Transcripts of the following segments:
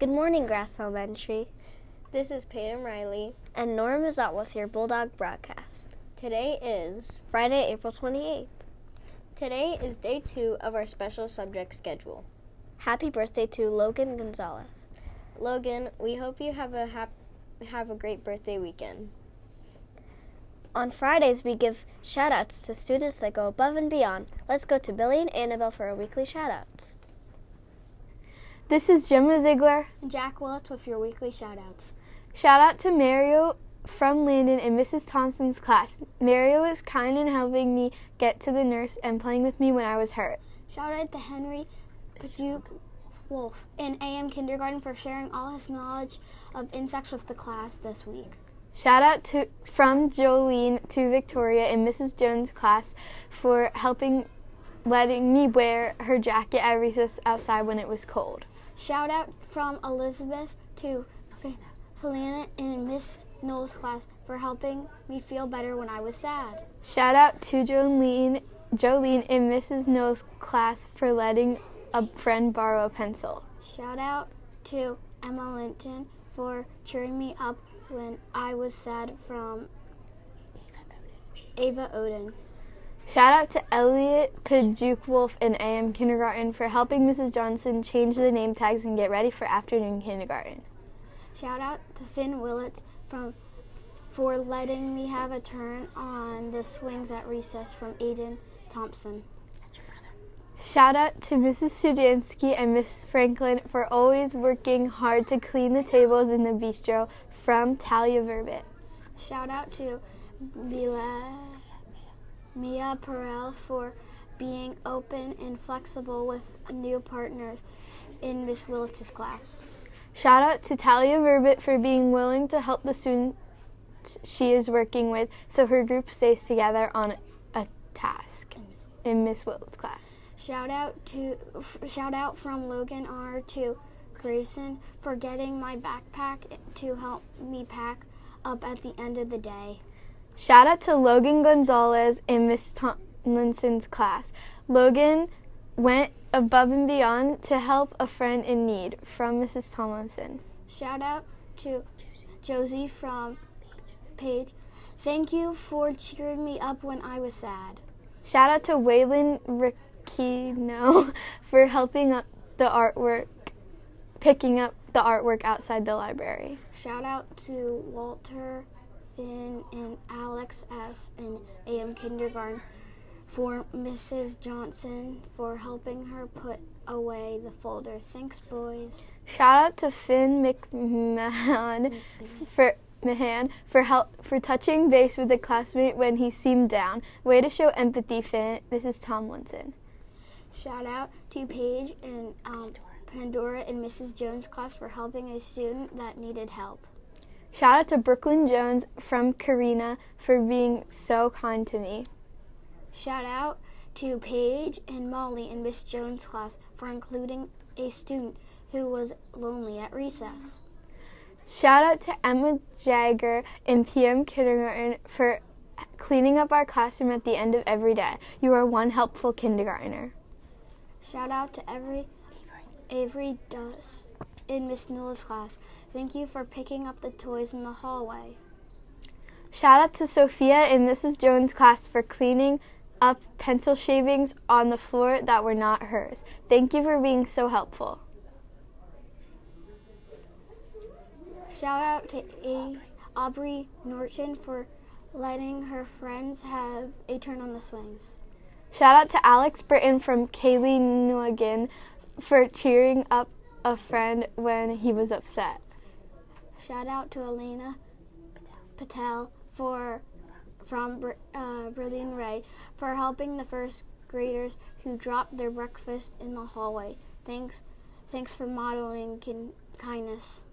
Good morning, Grass Elementary. This is Peyton Riley. And Nora Mazat with your Bulldog broadcast. Today is Friday, April 28th. Today is day 2 of our special subject schedule. Happy birthday to Logan Gonzalez. Logan, we hope you have a great birthday weekend. On Fridays, we give shout-outs to students that go above and beyond. Let's go to Billy and Annabelle for our weekly shout-outs. This is Gemma Ziegler and Jack Willits with your weekly shout-outs. Shout out to Mario from Landon in Mrs. Thompson's class. Mario was kind in helping me get to the nurse and playing with me when I was hurt. Shout out to Henry Paduke Wolf in AM Kindergarten for sharing all his knowledge of insects with the class this week. Shout out from Jolene to Victoria in Mrs. Jones' class for letting me wear her jacket at recess outside when it was cold. Shout out from Elizabeth to Felina in Miss Knowles' class for helping me feel better when I was sad. Shout out to Jolene in Mrs. Knowles' class for letting a friend borrow a pencil. Shout out to Emma Linton for cheering me up when I was sad from Ava Oden. Shout out to Elliot Paduke Wolf in AM Kindergarten for helping Mrs. Johnson change the name tags and get ready for afternoon kindergarten. Shout out to Finn Willits for letting me have a turn on the swings at recess from Aiden Thompson. Shout out to Mrs. Studansky and Miss Franklin for always working hard to clean the tables in the bistro from Talia Verbit. Shout out to Mia Perel for being open and flexible with new partners in Miss Willits' class. Shout out to Talia Verbit for being willing to help the students she is working with so her group stays together on a task in Miss Willits' class. Shout out from Logan R. to Grayson for getting my backpack to help me pack up at the end of the day. Shout out to Logan Gonzalez in Miss Tomlinson's class. Logan went above and beyond to help a friend in need from Mrs. Tomlinson. Shout out to Josie from Page. Thank you for cheering me up when I was sad. Shout out to Waylon Ricchino for picking up the artwork outside the library. Shout out to Walter, Finn, and Alex S. in AM Kindergarten for Mrs. Johnson for helping her put away the folder. Thanks, boys. Shout out to Finn McMahon for touching base with a classmate when he seemed down. Way to show empathy, Finn. Mrs. Tomlinson. Shout out to Paige and Pandora in Mrs. Jones' class for helping a student that needed help. Shout out to Brooklyn Jones from Karina for being so kind to me. Shout out to Paige and Molly in Miss Jones' class for including a student who was lonely at recess. Shout out to Emma Jagger in PM Kindergarten for cleaning up our classroom at the end of every day. You are one helpful kindergartner. Shout out to Avery Duss in Miss Newell's class. Thank you for picking up the toys in the hallway. Shout out to Sophia in Mrs. Jones' class for cleaning up pencil shavings on the floor that were not hers. Thank you for being so helpful. Shout out to Aubrey Norton for letting her friends have a turn on the swings. Shout out to Alex Britton from Kaylee Nguyen for cheering up a friend when he was upset. Shout out to Elena Patel from Brilliant Ray for helping the first graders who dropped their breakfast in the hallway. Thanks for modeling kindness.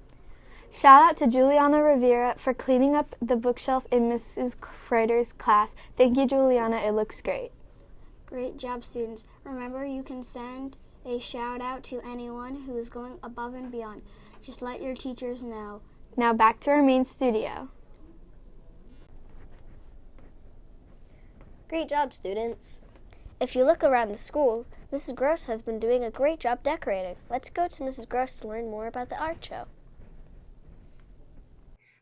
Shout out to Juliana Rivera for cleaning up the bookshelf in Mrs. Kreider's class. Thank you, Juliana. It looks great. Great job, students. Remember, you can send a shout out to anyone who is going above and beyond. Just let your teachers know. Now back to our main studio. Great job, students. If you look around the school, Mrs. Gross has been doing a great job decorating. Let's go to Mrs. Gross to learn more about the art show.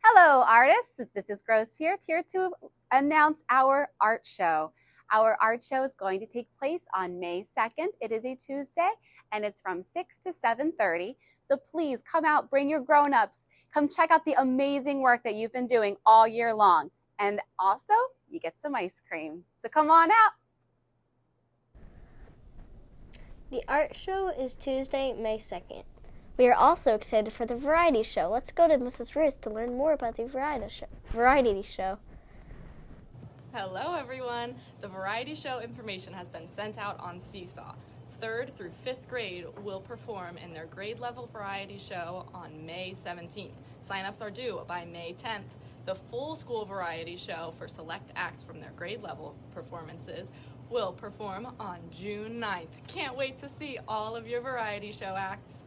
Hello, artists. It's Mrs. Gross here to announce our art show. Our art show is going to take place on May 2nd. It is a Tuesday, and it's from 6 to 7:30. So please come out, bring your grown-ups. Come check out the amazing work that you've been doing all year long. And also, you get some ice cream. So come on out. The art show is Tuesday, May 2nd. We are also excited for the variety show. Let's go to Mrs. Ruth to learn more about the variety show. Hello everyone! The variety show information has been sent out on Seesaw. 3rd through 5th grade will perform in their grade level variety show on May 17th. Sign-ups are due by May 10th. The full school variety show for select acts from their grade level performances will perform on June 9th. Can't wait to see all of your variety show acts.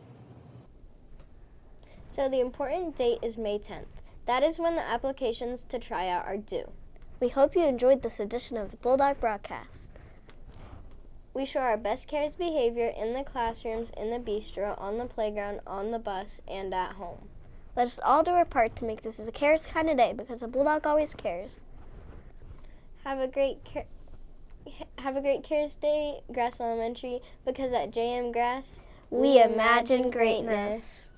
So the important date is May 10th. That is when the applications to try out are due. We hope you enjoyed this edition of the Bulldog Broadcast. We show our best cares behavior in the classrooms, in the bistro, on the playground, on the bus, and at home. Let us all do our part to make this a cares kind of day, because a Bulldog always cares. Have a great Cares Day, Grass Elementary, because at JM Grass, we imagine greatness.